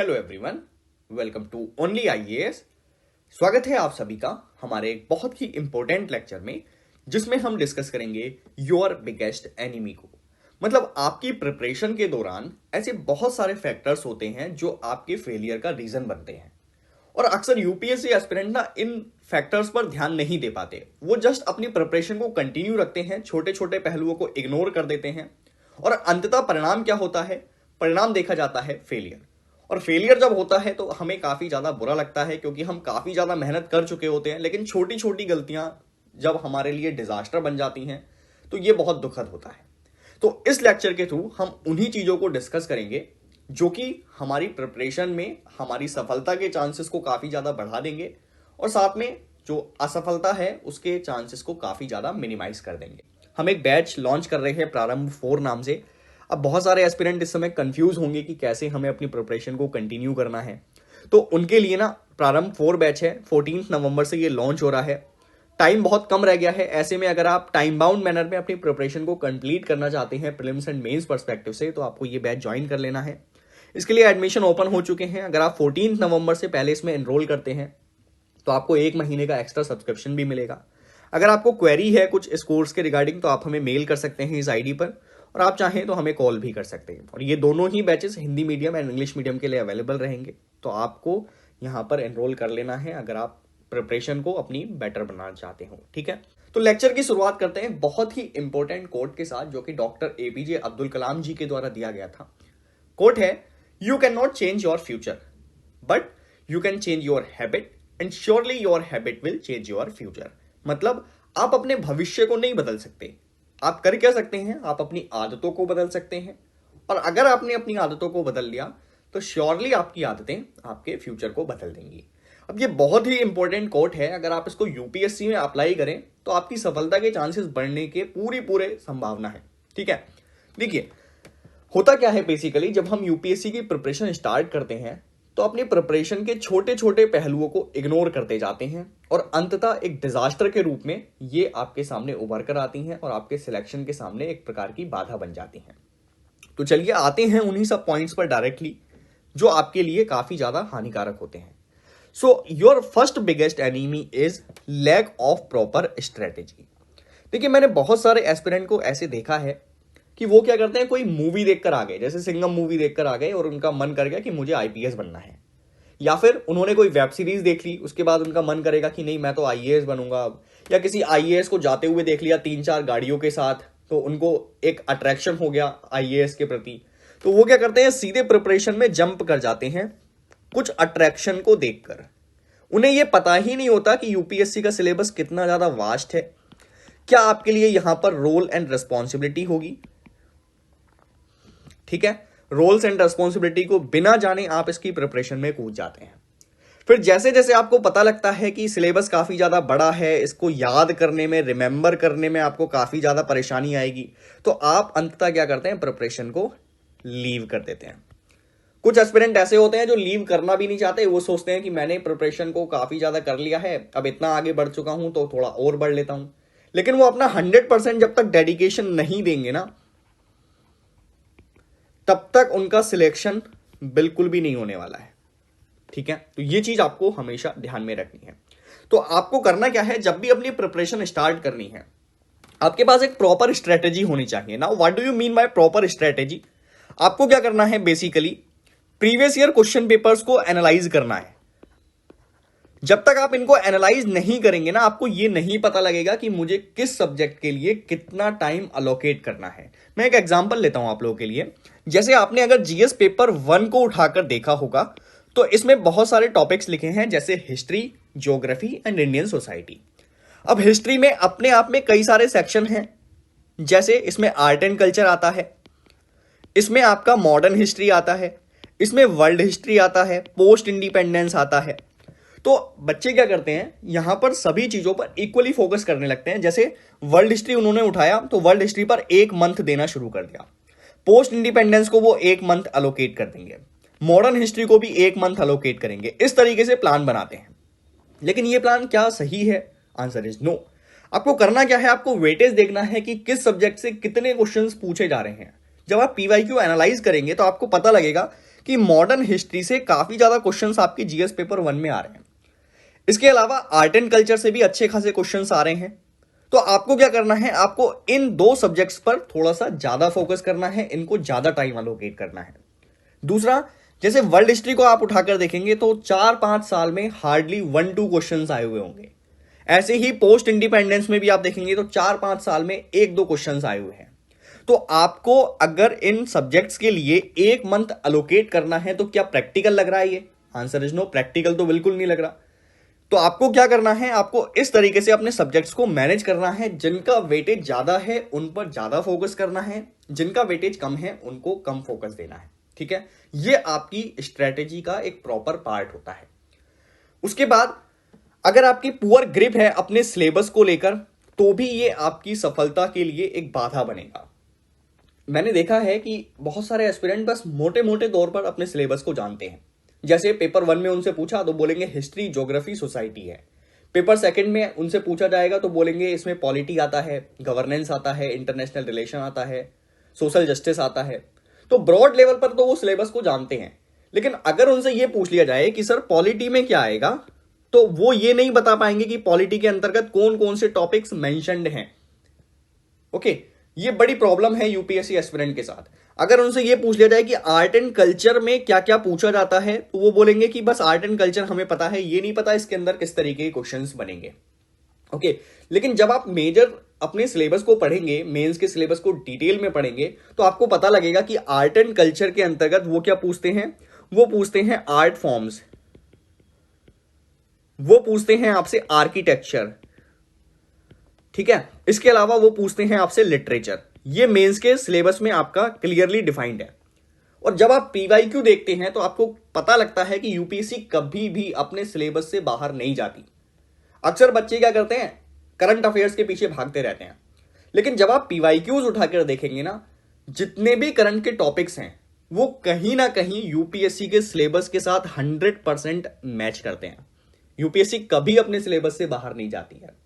Hello everyone, welcome to only IAS. स्वागत है आप सभी का हमारे एक बहुत ही इंपॉर्टेंट लेक्चर में, जिसमें हम डिस्कस करेंगे योर बिगेस्ट एनिमी को। मतलब आपकी प्रिपरेशन के दौरान ऐसे बहुत सारे फैक्टर्स होते हैं जो आपके फेलियर का रीजन बनते हैं, और अक्सर यूपीएससी एस्पिरेंट ना इन फैक्टर्स पर ध्यान नहीं दे पाते। वो जस्ट अपनी प्रिपरेशन को कंटिन्यू रखते हैं, छोटे छोटे पहलुओं को इग्नोर कर देते हैं, और अंततः परिणाम क्या होता है? परिणाम देखा जाता है फेलियर। और फेलियर जब होता है तो हमें काफी ज्यादा बुरा लगता है, क्योंकि हम काफी ज्यादा मेहनत कर चुके होते हैं, लेकिन छोटी छोटी गलतियां जब हमारे लिए डिजास्टर बन जाती हैं तो ये बहुत दुखद होता है। तो इस लेक्चर के थ्रू हम उन्हीं चीजों को डिस्कस करेंगे जो कि हमारी प्रिपरेशन में हमारी सफलता के चांसेस को काफी ज्यादा बढ़ा देंगे, और साथ में जो असफलता है उसके चांसेस को काफी ज्यादा मिनिमाइज कर देंगे। हम एक बैच लॉन्च कर रहे हैं प्रारंभ 4 नाम से। अब बहुत सारे एस्पिरेंट इस समय कंफ्यूज होंगे कि कैसे हमें अपनी प्रिपरेशन को कंटिन्यू करना है, तो उनके लिए ना प्रारंभ 4 बैच है। 14 नवंबर से ये लॉन्च हो रहा है। टाइम बहुत कम रह गया है। ऐसे में अगर आप टाइम बाउंड मैनर में अपनी प्रिपरेशन को कंप्लीट करना चाहते हैं प्रीलिम्स एंड मेंस पर्सपेक्टिव से, तो आपको ये बैच ज्वाइन कर लेना है। इसके लिए एडमिशन ओपन हो चुके हैं। अगर आप 14 नवंबर से पहले इसमें एनरोल करते हैं तो आपको 1 महीने का एक्स्ट्रा सब्सक्रिप्शन भी मिलेगा। अगर आपको क्वेरी है कुछ इस कोर्स के रिगार्डिंग तो आप हमें मेल कर सकते हैं इस आईडी पर, और आप चाहें तो हमें कॉल भी कर सकते हैं। और ये दोनों ही batches Hindi medium and English medium के लिए अवेलेबल रहेंगे, तो आपको यहाँ पर एनरोल कर लेना है अगर आप प्रिपरेशन को अपनी बेटर बनाना चाहते हो। ठीक है, तो लेक्चर की शुरुआत करते हैं बहुत ही इंपॉर्टेंट कोट के साथ, जो कि डॉक्टर एपीजे अब्दुल कलाम जी के द्वारा दिया गया था। कोट है, you can not change your future but you can change your habit and surely your habit will change your future. मतलब आप अपने भविष्य को नहीं बदल सकते, आप कर क्या सकते हैं? आप अपनी आदतों को बदल सकते हैं, और अगर आपने अपनी आदतों को बदल लिया तो श्योरली आपकी आदतें आपके फ्यूचर को बदल देंगी। अब ये बहुत ही इंपॉर्टेंट कोट है। अगर आप इसको यूपीएससी में अप्लाई करें तो आपकी सफलता के चांसेस बढ़ने के पूरे संभावना है। ठीक है, देखिए होता क्या है बेसिकली, जब हम यूपीएससी की प्रिपरेशन स्टार्ट करते हैं तो अपनी प्रिपरेशन के छोटे छोटे पहलुओं को इग्नोर करते जाते हैं, और अंततः एक डिजास्टर के रूप में ये आपके सामने उभर कर आती हैं और आपके सिलेक्शन के सामने एक प्रकार की बाधा बन जाती हैं। तो चलिए आते हैं उन्हीं सब पॉइंट्स पर डायरेक्टली जो आपके लिए काफी ज्यादा हानिकारक होते हैं। So your first biggest enemy is lack of proper strategy. देखिए मैंने बहुत सारे एस्पिरेंट को ऐसे देखा है कि वो क्या करते हैं, कोई मूवी देखकर आ गए, जैसे सिंघम मूवी देखकर आ गए और उनका मन कर गया कि मुझे आईपीएस बनना है, या फिर उन्होंने कोई वेब सीरीज देख ली, उसके बाद उनका मन करेगा कि नहीं मैं तो आईएएस बनूंगा, या किसी आईएएस को जाते हुए देख लिया 3-4 गाड़ियों के साथ, तो उनको एक अट्रैक्शन हो गया आईएएस के प्रति, तो वो क्या करते हैं, सीधे प्रिपरेशन में जंप कर जाते हैं कुछ अट्रैक्शन को देखकर। उन्हें यह पता ही नहीं होता कि यूपीएससी का सिलेबस कितना ज्यादा वास्ट है, क्या आपके लिए यहां पर रोल एंड रिस्पॉन्सिबिलिटी होगी। ठीक है, रोल्स एंड रेस्पॉन्सिबिलिटी को बिना जाने आप इसकी प्रिपरेशन में कूद जाते हैं। फिर जैसे जैसे आपको पता लगता है कि सिलेबस काफी ज्यादा बड़ा है, इसको याद करने में, रिमेंबर करने में आपको काफी ज्यादा परेशानी आएगी, तो आप अंततः क्या करते हैं, प्रिपरेशन को लीव कर देते हैं। कुछ एस्पिरेंट ऐसे होते हैं जो लीव करना भी नहीं चाहते। वो सोचते हैं कि मैंने प्रिपरेशन को काफी ज्यादा कर लिया है, अब इतना आगे बढ़ चुका हूं तो थोड़ा और बढ़ लेता हूं, लेकिन वो अपना 100% जब तक डेडिकेशन नहीं देंगे ना, तब तक उनका सिलेक्शन बिल्कुल भी नहीं होने वाला है। ठीक है, तो ये चीज आपको हमेशा ध्यान में रखनी है। तो आपको करना क्या है, जब भी अपनी प्रिपरेशन स्टार्ट करनी है, आपके पास एक प्रॉपर स्ट्रेटेजी होनी चाहिए। Now what do you mean by proper strategy? आपको क्या करना है, basically previous year question papers को एनालाइज करना है। जब तक आप इनको एनालाइज नहीं करेंगे ना, आपको यह नहीं पता लगेगा कि मुझे किस सब्जेक्ट के लिए कितना टाइम अलोकेट करना है। मैं एक एग्जांपल लेता हूं आप लोगों के लिए। जैसे आपने अगर जीएस पेपर 1 को उठाकर देखा होगा तो इसमें बहुत सारे टॉपिक्स लिखे हैं, जैसे history, geography and Indian society. अब हिस्ट्री में अपने आप में कई सारे सेक्शन हैं, जैसे इसमें आर्ट एंड कल्चर आता है, इसमें आपका मॉडर्न हिस्ट्री आता है, इसमें वर्ल्ड हिस्ट्री आता है, पोस्ट इंडिपेंडेंस आता है। तो बच्चे क्या करते हैं, यहां पर सभी चीजों पर इक्वली फोकस करने लगते हैं। जैसे वर्ल्ड हिस्ट्री उन्होंने उठाया तो वर्ल्ड हिस्ट्री पर 1 मंथ देना शुरू कर दिया, पोस्ट इंडिपेंडेंस को वो 1 मंथ अलोकेट कर देंगे, मॉडर्न हिस्ट्री को भी 1 मंथ अलोकेट करेंगे। इस तरीके से प्लान बनाते हैं। लेकिन ये प्लान क्या सही है? Answer is no. आपको करना क्या है, आपको वेटेज देखना है कि किस सब्जेक्ट से कितने क्वेश्चंस पूछे जा रहे हैं। जब आप पीवाईक्यू एनालाइज करेंगे तो आपको पता लगेगा कि कि मॉडर्न हिस्ट्री से काफी ज्यादा क्वेश्चंस आपके जीएस पेपर 1 में आ रहे हैं। इसके अलावा आर्ट एंड कल्चर से भी अच्छे खासे क्वेश्चंस आ रहे हैं। तो आपको क्या करना है, आपको इन दो सब्जेक्ट्स पर थोड़ा सा ज्यादा फोकस करना है, इनको ज्यादा टाइम अलोकेट करना है। दूसरा, जैसे वर्ल्ड हिस्ट्री को आप उठाकर देखेंगे तो 4-5 साल में हार्डली 1-2 क्वेश्चंस आए हुए होंगे। ऐसे ही पोस्ट इंडिपेंडेंस में भी आप देखेंगे तो 4-5 साल में 1-2 क्वेश्चंस आए हुए हैं। तो आपको अगर इन सब्जेक्ट्स के लिए 1 मंथ अलोकेट करना है तो क्या प्रैक्टिकल लग रहा है ये? आंसर इज नो, प्रैक्टिकल तो बिल्कुल नहीं लग रहा। तो आपको क्या करना है, आपको इस तरीके से अपने सब्जेक्ट्स को मैनेज करना है। जिनका वेटेज ज्यादा है उन पर ज्यादा फोकस करना है, जिनका वेटेज कम है उनको कम फोकस देना है। ठीक है, ये आपकी स्ट्रेटेजी का एक प्रॉपर पार्ट होता है। उसके बाद अगर आपकी पुअर ग्रिप है अपने सिलेबस को लेकर तो भी ये आपकी सफलता के लिए एक बाधा बनेगा। मैंने देखा है कि बहुत सारे एस्पिरेंट बस मोटे मोटे तौर पर अपने सिलेबस को जानते हैं। जैसे पेपर 1 में उनसे पूछा तो बोलेंगे हिस्ट्री, ज्योग्राफी, सोसाइटी है। पेपर 2 में उनसे पूछा जाएगा तो बोलेंगे इसमें पॉलिटी आता है, गवर्नेंस आता है, इंटरनेशनल रिलेशन आता है, सोशल जस्टिस आता है। तो ब्रॉड लेवल पर तो वो सिलेबस को जानते हैं, लेकिन अगर उनसे ये पूछ लिया जाए कि सर पॉलिटी में क्या आएगा, तो वो ये नहीं बता पाएंगे कि पॉलिटी के अंतर्गत कौन कौन से टॉपिक्स मेंशन्ड हैं। ओके, ये बड़ी प्रॉब्लम है यूपीएससी एस्पिरेंट के साथ। अगर उनसे ये पूछ लिया जाए कि आर्ट एंड कल्चर में क्या क्या पूछा जाता है तो वो बोलेंगे कि बस आर्ट एंड कल्चर हमें पता है, ये नहीं पता इसके अंदर किस तरीके के क्वेश्चंस बनेंगे। ओके, लेकिन जब आप मेजर अपने सिलेबस को पढ़ेंगे, मेंस के सिलेबस को डिटेल में पढ़ेंगे, तो आपको पता लगेगा कि आर्ट एंड कल्चर के अंतर्गत वो क्या पूछते हैं। वो पूछते हैं आर्ट फॉर्म्स, वो पूछते हैं आपसे आर्किटेक्चर। ठीक है, इसके अलावा वो पूछते हैं आपसे लिटरेचर। ये मेंस के सिलेबस में आपका क्लियरली डिफाइंड है। और जब आप पीवाईक्यू देखते हैं तो आपको पता लगता है कि यूपीएससी कभी भी अपने सिलेबस से बाहर नहीं जाती। अक्सर बच्चे क्या करते हैं, करंट अफेयर्स के पीछे भागते रहते हैं। लेकिन जब आप पीवाईक्यूज उठाकर देखेंगे ना, जितने भी करंट के टॉपिक्स हैं वो कहीं ना कहीं यूपीएससी के सिलेबस के साथ 100% मैच करते हैं। यूपीएससी कभी अपने सिलेबस से बाहर नहीं जाती है।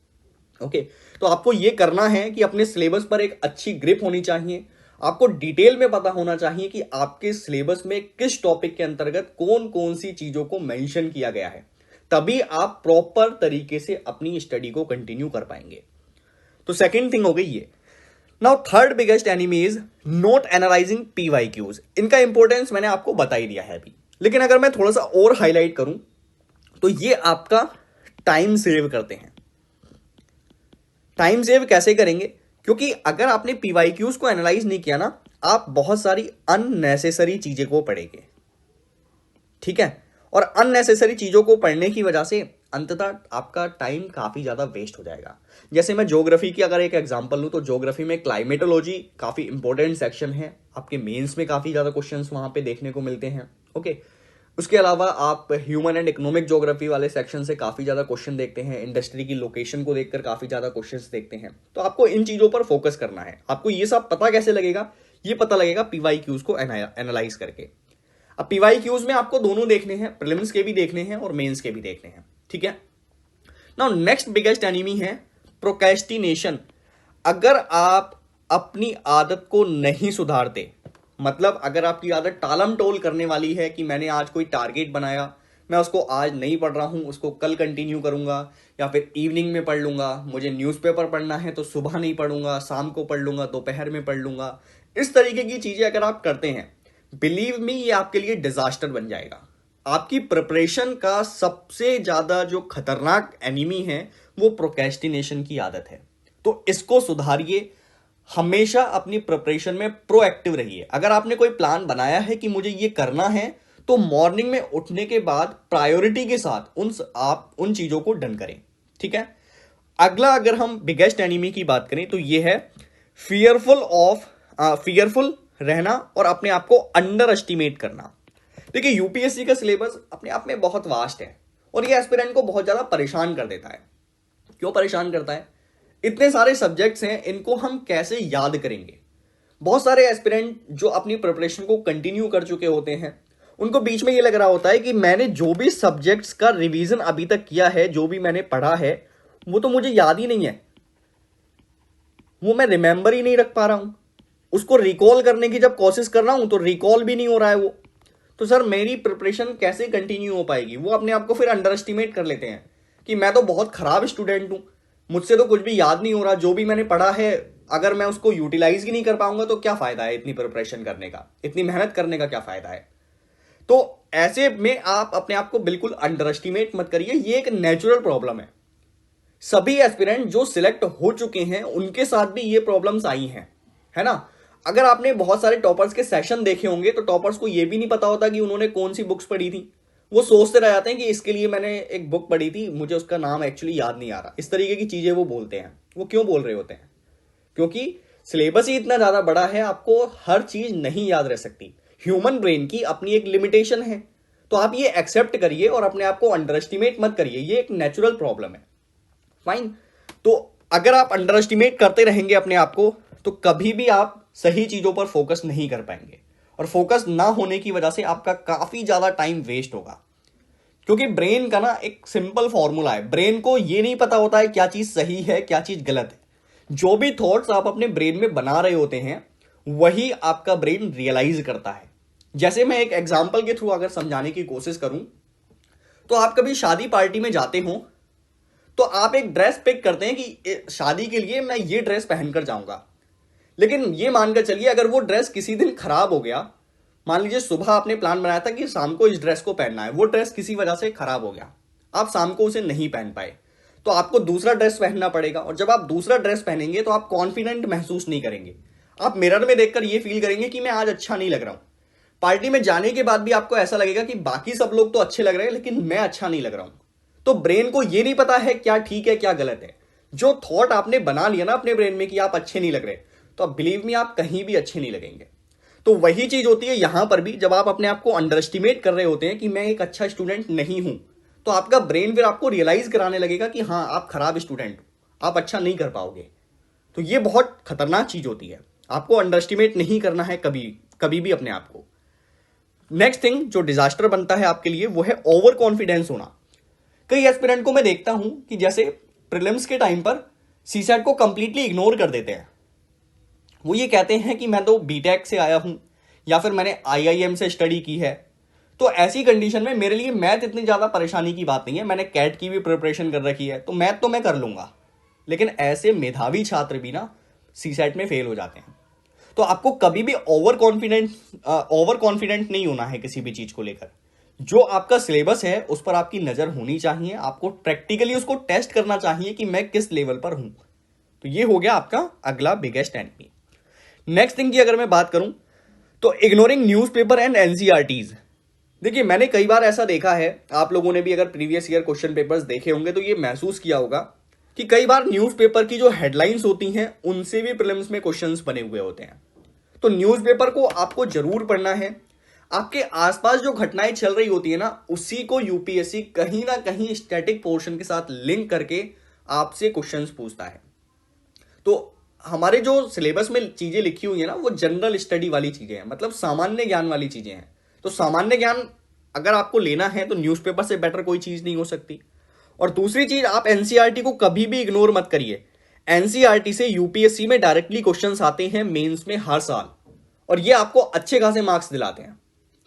ओके, तो आपको यह करना है कि अपने सिलेबस पर एक अच्छी ग्रिप होनी चाहिए। आपको डिटेल में पता होना चाहिए कि आपके सिलेबस में किस टॉपिक के अंतर्गत कौन कौन सी चीजों को मेंशन किया गया है, तभी आप प्रॉपर तरीके से अपनी स्टडी को कंटिन्यू कर पाएंगे। तो सेकंड थिंग हो गई ये। Now third biggest enemy is not analysing PYQs. इनका इंपॉर्टेंस मैंने आपको बता ही दिया है अभी, लेकिन अगर मैं थोड़ा सा और हाईलाइट करूं तो ये आपका टाइम सेव करते हैं। टाइम सेव कैसे करेंगे? क्योंकि अगर आपने पीवाईक्यूज को एनालाइज नहीं किया ना, आप बहुत सारी अननेसेसरी चीजें को पढ़ेंगे। ठीक है, और अननेसेसरी चीजों को पढ़ने की वजह से अंततः आपका टाइम काफी ज्यादा वेस्ट हो जाएगा। जैसे मैं ज्योग्राफी की अगर एक एग्जांपल लूं तो ज्योग्राफी में क्लाइमेटोलॉजी काफी इंपॉर्टेंट सेक्शन है। आपके मेंस में काफी ज्यादा क्वेश्चंस वहां पे देखने को मिलते हैं। ओके, उसके अलावा आप ह्यूमन एंड इकोनॉमिक ज्योग्राफी वाले सेक्शन से काफी ज्यादा क्वेश्चन देखते हैं। इंडस्ट्री की लोकेशन को देखकर काफी ज्यादा क्वेश्चंस देखते हैं। तो आपको इन चीजों पर फोकस करना है। आपको ये सब पता कैसे लगेगा? ये पता लगेगा पीवाईक्यूज को एनालाइज करके। अब पीवाईक्यूज में आपको दोनों देखने हैं, प्रीलिम्स के भी देखने हैं और मेंस के भी देखने हैं। ठीक है, नाउ नेक्स्ट बिगेस्ट एनिमी है प्रोक्रेस्टिनेशन। अगर आप अपनी आदत को नहीं सुधारते, मतलब अगर आपकी आदत टालम टोल करने वाली है कि मैंने आज कोई टारगेट बनाया, मैं उसको आज नहीं पढ़ रहा हूं, उसको कल कंटिन्यू करूंगा या फिर इवनिंग में पढ़ लूंगा, मुझे न्यूज़पेपर पढ़ना है तो सुबह नहीं पढ़ूंगा, शाम को पढ़ लूंगा, दोपहर में पढ़ लूंगा, इस तरीके की चीजें अगर आप करते हैं, बिलीव मी ये आपके लिए डिजास्टर बन जाएगा। आपकी प्रिपरेशन का सबसे ज्यादा जो खतरनाक एनिमी है वो प्रोक्रेस्टिनेशन की आदत है। तो इसको सुधारिए। हमेशा अपनी प्रिपरेशन में प्रोएक्टिव रहिए। अगर आपने कोई प्लान बनाया है कि मुझे ये करना है, तो मॉर्निंग में उठने के बाद प्रायोरिटी के साथ आप उन चीजों को डन करें। ठीक है, अगला अगर हम बिगेस्ट एनिमी की बात करें तो ये है फियरफुल रहना और अपने आप को अंडर एस्टिमेट करना। देखिए, यूपीएससी का सिलेबस अपने आप में बहुत वास्ट है और ये एस्पिरेंट को बहुत ज्यादा परेशान कर देता है। क्यों परेशान करता है? इतने सारे सब्जेक्ट्स हैं, इनको हम कैसे याद करेंगे? बहुत सारे एस्पिरेंट जो अपनी प्रिपरेशन को कंटिन्यू कर चुके होते हैं, उनको बीच में ये लग रहा होता है कि मैंने जो भी सब्जेक्ट्स का रिवीजन अभी तक किया है, जो भी मैंने पढ़ा है, वो तो मुझे याद ही नहीं है, वो मैं रिमेंबर ही नहीं रख पा रहा हूं। उसको रिकॉल करने की जब कोशिश कर रहा हूं तो रिकॉल भी नहीं हो रहा है वो। तो सर मेरी प्रिपरेशन कैसे कंटिन्यू हो पाएगी? वो अपने आप को फिर अंडर एस्टिमेट कर लेते हैं कि मैं तो बहुत खराब स्टूडेंट हूं, मुझसे तो कुछ भी याद नहीं हो रहा, जो भी मैंने पढ़ा है अगर मैं उसको यूटिलाइज ही नहीं कर पाऊंगा तो क्या फायदा है इतनी प्रिपरेशन करने का, इतनी मेहनत करने का क्या फायदा है? तो ऐसे में आप अपने आप को बिल्कुल अंडर एस्टिमेट मत करिए, ये एक नेचुरल प्रॉब्लम है। सभी एस्पिरेंट जो सिलेक्ट हो चुके हैं उनके साथ भी ये प्रॉब्लम्स आई हैं, है ना। अगर आपने बहुत सारे टॉपर्स के सेशन देखे होंगे तो टॉपर्स को ये भी नहीं पता होता कि उन्होंने कौन सी बुक्स पढ़ी थी। वो सोचते रह जाते हैं कि इसके लिए मैंने एक बुक पढ़ी थी, मुझे उसका नाम एक्चुअली याद नहीं आ रहा। इस तरीके की चीजें वो बोलते हैं। वो क्यों बोल रहे होते हैं? क्योंकि सिलेबस ही इतना ज्यादा बड़ा है, आपको हर चीज नहीं याद रह सकती। ह्यूमन ब्रेन की अपनी एक लिमिटेशन है, तो आप ये एक्सेप्ट करिए और अपने आप को अंडर एस्टिमेट मत करिए। ये एक नेचुरल प्रॉब्लम है। फाइन। तो अगर आप अंडर एस्टिमेट करते रहेंगे अपने आप को तो कभी भी आप सही चीजों पर फोकस नहीं कर पाएंगे, और फोकस ना होने की वजह से आपका काफी ज्यादा टाइम वेस्ट होगा। क्योंकि ब्रेन का ना एक सिंपल फॉर्मूला है, ब्रेन को ये नहीं पता होता है क्या चीज सही है क्या चीज गलत है। जो भी थॉट्स आप अपने ब्रेन में बना रहे होते हैं वही आपका ब्रेन रियलाइज करता है। जैसे मैं एक एग्जांपल के थ्रू अगर समझाने की कोशिश करूं, तो आप कभी शादी पार्टी में जाते हो तो आप एक ड्रेस पिक करते हैं कि शादी के लिए मैं ये ड्रेस पहनकर जाऊंगा। लेकिन ये मानकर चलिए अगर वो ड्रेस किसी दिन खराब हो गया, मान लीजिए सुबह आपने प्लान बनाया था कि शाम को इस ड्रेस को पहनना है, वो ड्रेस किसी वजह से खराब हो गया, आप शाम को उसे नहीं पहन पाए, तो आपको दूसरा ड्रेस पहनना पड़ेगा। और जब आप दूसरा ड्रेस पहनेंगे तो आप कॉन्फिडेंट महसूस नहीं करेंगे। आप मिरर में देखकर ये फील करेंगे कि मैं आज अच्छा नहीं लग रहा हूं। पार्टी में जाने के बाद भी आपको ऐसा लगेगा कि बाकी सब लोग तो अच्छे लग रहे हैं लेकिन मैं अच्छा नहीं लग रहा हूं। तो ब्रेन को ये नहीं पता है क्या ठीक है क्या गलत है। जो थॉट आपने बना लिया ना अपने ब्रेन में कि आप अच्छे नहीं लग रहे, तो अब बिलीव मी आप कहीं भी अच्छे नहीं लगेंगे। तो वही चीज होती है यहां पर भी, जब आप अपने आप को अंडर एस्टिमेट कर रहे होते हैं कि मैं एक अच्छा स्टूडेंट नहीं हूं, तो आपका ब्रेन फिर आपको रियलाइज कराने लगेगा कि हाँ आप खराब स्टूडेंट हो, आप अच्छा नहीं कर पाओगे। तो ये बहुत खतरनाक चीज होती है। आपको अंडर एस्टिमेट नहीं करना है कभी कभी भी अपने आप को। नेक्स्ट थिंग जो डिजास्टर बनता है आपके लिए वो है ओवर कॉन्फिडेंस होना। कई एस्पिरेंट को मैं देखता हूं कि जैसे प्रीलिम्स के टाइम पर सीसैट को कंप्लीटली इग्नोर कर देते हैं। वो ये कहते हैं कि मैं तो बीटेक से आया हूं या फिर मैंने आईआईएम से स्टडी की है, तो ऐसी कंडीशन में मेरे लिए मैथ इतनी ज्यादा परेशानी की बात नहीं है, मैंने कैट की भी प्रिपरेशन कर रखी है, तो मैथ तो मैं कर लूंगा। लेकिन ऐसे मेधावी छात्र भी ना सीसैट में फेल हो जाते हैं। तो आपको कभी भी ओवर कॉन्फिडेंट नहीं होना है किसी भी चीज को लेकर। जो आपका सिलेबस है उस पर आपकी नजर होनी चाहिए, आपको प्रैक्टिकली उसको टेस्ट करना चाहिए कि मैं किस लेवल पर हूं। तो ये हो गया आपका अगला बिगेस्ट एनिमी। नेक्स्ट थिंग की अगर मैं बात करूं तो इग्नोरिंग न्यूज़पेपर एंड एनसीईआरटीज। देखिए मैंने कई बार ऐसा देखा है, आप लोगों ने भी अगर प्रीवियस ईयर क्वेश्चन पेपर्स देखे होंगे तो ये महसूस किया होगा कि कई बार न्यूज़पेपर की जो हेडलाइंस होती हैं उनसे भी प्रीलिम्स में क्वेश्चंस बने हुए होते हैं। तो न्यूज़पेपर को आपको जरूर पढ़ना है। आपके आसपास जो घटनाएं चल रही होती है ना उसी को यूपीएससी कहीं ना कहीं स्टैटिक पोर्शन के साथ लिंक करके आपसे क्वेश्चंस पूछता है। तो हमारे जो सिलेबस में चीजें लिखी हुई है ना वो जनरल स्टडी वाली चीजें हैं, मतलब सामान्य ज्ञान वाली चीजें हैं। तो सामान्य ज्ञान अगर आपको लेना है तो न्यूज़पेपर से बेटर कोई चीज नहीं हो सकती। और दूसरी चीज, आप एनसीईआरटी को कभी भी इग्नोर मत करिए। एनसीईआरटी से यूपीएससी में डायरेक्टली क्वेश्चंस आते हैं मेंस में हर साल, और ये आपको अच्छे खासे मार्क्स दिलाते हैं।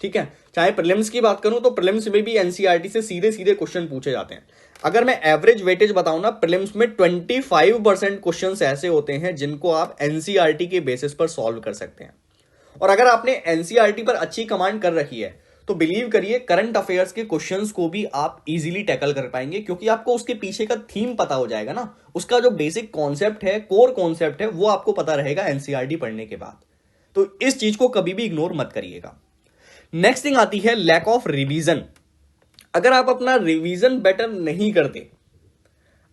ठीक है, चाहे प्रीलिम्स की बात करूं तो प्रीलिम्स में भी एनसीईआरटी से सीधे सीधे क्वेश्चन पूछे जाते हैं। अगर मैं एवरेज वेटेज बताऊं ना, प्रीलिम्स में 25% क्वेश्चंस ऐसे होते हैं जिनको आप एनसीईआरटी के बेसिस पर सॉल्व कर सकते हैं। और अगर आपने एनसीईआरटी पर अच्छी कमांड कर रखी है तो बिलीव करिए करंट अफेयर्स के क्वेश्चंस को भी आप इजीली टैकल कर पाएंगे, क्योंकि आपको उसके पीछे का थीम पता हो जाएगा ना, उसका जो बेसिक कॉन्सेप्ट है, कोर कॉन्सेप्ट है, वो आपको पता रहेगा एनसीईआरटी पढ़ने के बाद। तो इस चीज को कभी भी इग्नोर मत करिएगा। नेक्स्ट थिंग आती है लैक ऑफ रिवीजन। अगर आप अपना रिवीजन बेटर नहीं करते,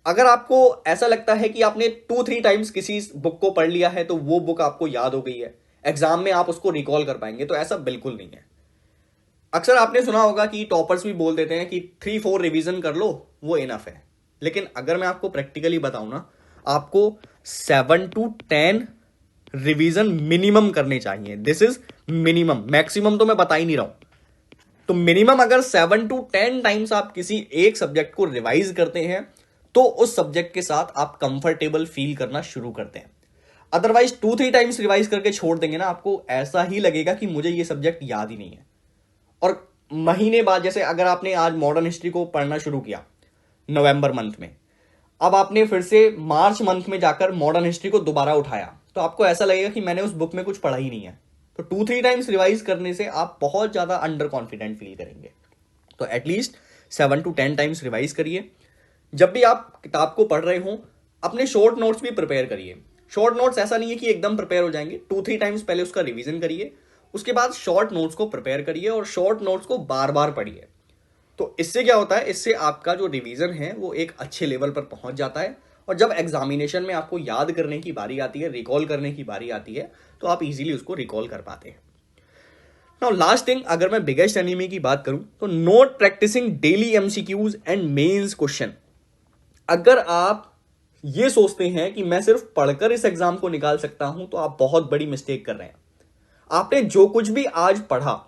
अगर आपको ऐसा लगता है कि आपने 2-3 टाइम्स किसी बुक को पढ़ लिया है तो वो बुक आपको याद हो गई है, एग्जाम में आप उसको रिकॉल कर पाएंगे, तो ऐसा बिल्कुल नहीं है। अक्सर आपने सुना होगा कि टॉपर्स भी बोल देते हैं कि 3-4 रिवीजन कर लो वो इनफ है। लेकिन अगर मैं आपको प्रैक्टिकली बताऊं ना, आपको 7 to 10 रिवीजन मिनिमम करने चाहिए। दिस इज मिनिमम, मैक्सिमम तो मैं बता ही नहीं रहा हूं। तो मिनिमम अगर 7 to 10 टाइम्स आप किसी एक सब्जेक्ट को रिवाइज करते हैं तो उस सब्जेक्ट के साथ आप कंफर्टेबल फील करना शुरू करते हैं। अदरवाइज 2-3 टाइम्स रिवाइज करके छोड़ देंगे ना, आपको ऐसा ही लगेगा कि मुझे ये सब्जेक्ट याद ही नहीं है। और महीने बाद, जैसे अगर आपने आज मॉडर्न हिस्ट्री को पढ़ना शुरू किया नवंबर मंथ में, अब आपने फिर से मार्च मंथ में जाकर मॉडर्न हिस्ट्री को दोबारा उठाया, तो आपको ऐसा लगेगा कि मैंने उस बुक में कुछ पढ़ा ही नहीं है। तो 2-3 टाइम्स रिवाइज करने से आप बहुत ज्यादा अंडर कॉन्फिडेंट फील करेंगे। तो एटलीस्ट 7 to 10 टाइम्स रिवाइज करिए। जब भी आप किताब को पढ़ रहे हो, अपने शॉर्ट नोट्स भी प्रिपेयर करिए। शॉर्ट नोट्स ऐसा नहीं है कि एकदम प्रिपेयर हो जाएंगे, 2-3 टाइम्स पहले उसका रिवीजन करिए, उसके बाद शॉर्ट नोट्स को प्रिपेयर करिए और शॉर्ट नोट्स को बार बार पढ़िए। तो इससे क्या होता है, इससे आपका जो रिवीजन है वो एक अच्छे लेवल पर पहुंच जाता है, और जब एग्जामिनेशन में आपको याद करने की बारी आती है, रिकॉल करने की बारी आती है, तो आप इजीली उसको रिकॉल कर पाते हैं। नाउ लास्ट थिंग, अगर मैं बिगेस्ट एनिमी की बात करूं तो not practising daily MCQs and mains question. अगर आप ये सोचते हैं कि मैं सिर्फ पढ़कर इस एग्जाम को निकाल सकता हूं, तो आप बहुत बड़ी मिस्टेक कर रहे हैं। आपने जो कुछ भी आज पढ़ा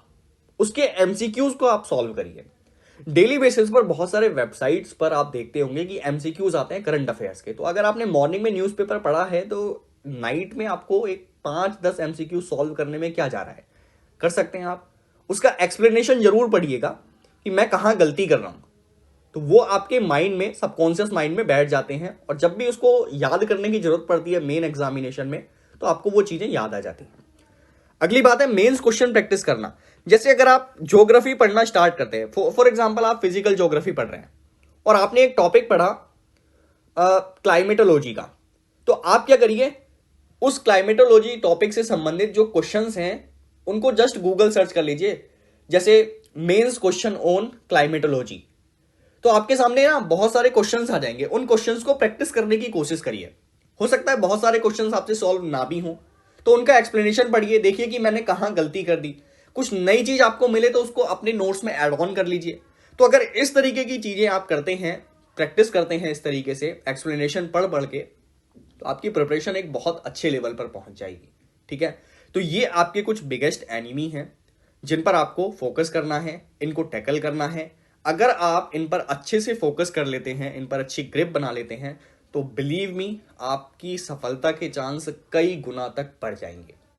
उसके एमसीक्यूज को आप सॉल्व करिए। डेली बेसिस पर बहुत सारे वेबसाइट्स पर आप देखते होंगे कि एमसीक्यूज आते हैं करंट अफेयर्स के। तो अगर आपने मॉर्निंग में न्यूज़पेपर पढ़ा है, तो नाइट में आपको एक 5-10 एमसीक्यू सॉल्व करने में क्या जा रहा है, कर सकते हैं आप। उसका एक्सप्लेनेशन जरूर पढ़िएगा कि मैं कहां गलती कर रहा हूं, तो वो आपके माइंड में, सबकॉन्शियस माइंड में बैठ जाते हैं, और जब भी उसको याद करने की जरूरत पड़ती है मेन एग्जामिनेशन में, तो आपको वो चीजें याद आ जाती हैं। अगली बात है मेंस क्वेश्चन प्रैक्टिस करना। जैसे अगर आप ज्योग्राफी पढ़ना स्टार्ट करते हैं, फॉर एग्जांपल आप फिजिकल ज्योग्राफी पढ़ रहे हैं और आपने एक टॉपिक पढ़ा क्लाइमेटोलॉजी का, तो आप क्या करिए, उस क्लाइमेटोलॉजी टॉपिक से संबंधित जो क्वेश्चंस हैं उनको जस्ट गूगल सर्च कर लीजिए, जैसे मेंस क्वेश्चन ऑन क्लाइमेटोलॉजी। तो आपके सामने ना बहुत सारे क्वेश्चंस आ जाएंगे, उन क्वेश्चंस को प्रैक्टिस करने की कोशिश करिए। हो सकता है बहुत सारे क्वेश्चंस आपसे सॉल्व ना भी हो, तो उनका एक्सप्लेनेशन पढ़िए, देखिए कि मैंने कहां गलती कर दी। कुछ नई चीज आपको मिले तो उसको अपने नोट्स में ऐड ऑन कर लीजिए। तो अगर इस तरीके की चीजें आप करते हैं, प्रैक्टिस करते हैं इस तरीके से एक्सप्लेनेशन पढ़ पढ़ के, तो आपकी प्रिपरेशन एक बहुत अच्छे लेवल पर पहुंच जाएगी। ठीक है, तो ये आपके कुछ बिगेस्ट एनिमी हैं जिन पर आपको फोकस करना है, इनको टैकल करना है। अगर आप इन पर अच्छे से फोकस कर लेते हैं, इन पर अच्छी ग्रिप बना लेते हैं, तो बिलीव मी, आपकी सफलता के चांस कई गुना तक बढ़ जाएंगे।